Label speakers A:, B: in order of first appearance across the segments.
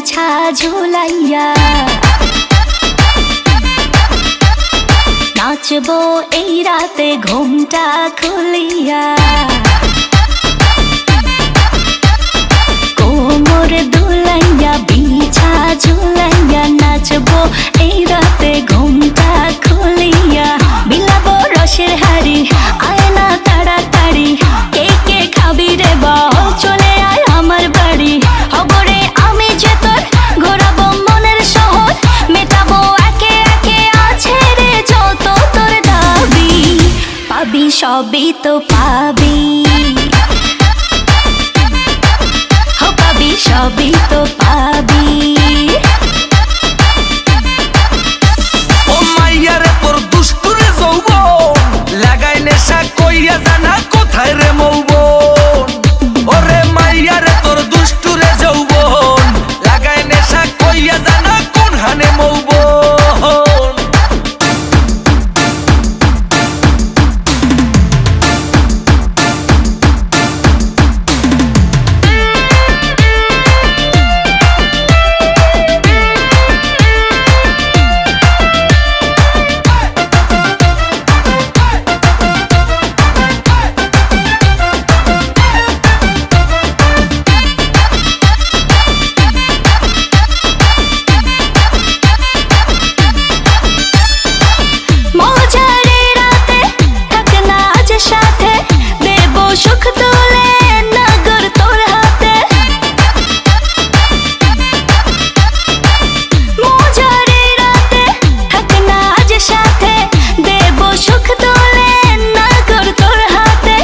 A: বিছা ঝুলাইয়া নাচবো এই রাতে ঘুমটা খুলিয়া কোমর দুলাইয়া বিছা ঝুলাইয়া নাচবো এই রাতে ঘুমটা খুলিয়া বিলাবো রসের হাড়ি আয় না তাড়াতাড়ি কে কে খাবি রে বল চলে আয় আমার বাড়ি হবরে আমি যে তোর ঘোরাবো মনের শহর মেটাবো একে একে আছে রে যত তোর দাবি পাবি সবই তো পাবি সবই তো পাবি
B: ও মাইয়া রে তোর দুষ্টুরে যৌবন লাগাই নেশা কইয়া জানা কোথায় রে মৌবন ওরে মাইয়া রে তোর দুষ্টুরে যৌবন লাগাই নেশা কইয়া জানা কোন হানে মৌবন
A: সুখ তুলে নগর তোর হাতে মজারে রাতে থাক না আজ সাথে দেব সুখ তুলে নগর তোর হাতে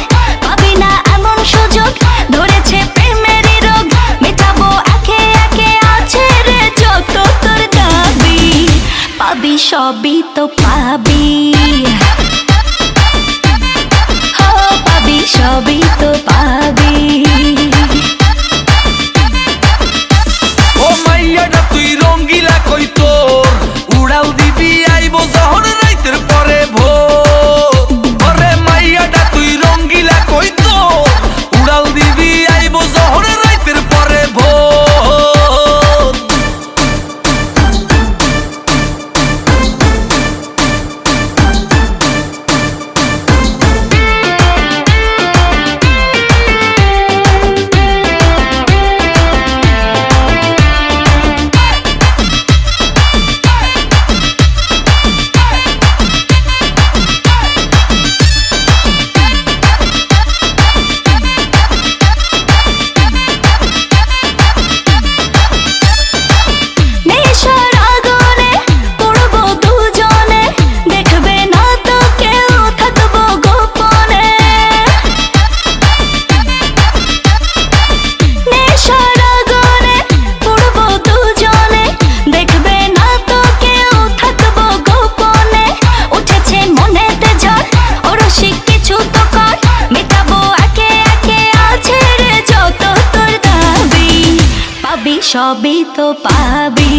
A: পাবি না এমন সুযোগ ধরেছে প্রেমের রোগ মেটাবো একে একে আছে রে যত তোর দাবি পাবি সবই তো পাবি সবই তো পাবি
B: ও মাইয়াটা তুই রঙ্গিলা কই তোর উড়াল দিবি আইবো যখন রাইতের পরে ভোর ওরে মাইয়াটা তুই রঙ্গিলা কই তোর উড়াল দিবি আইবো যখন রাইতের পরে ভোর সবই তো পাবি।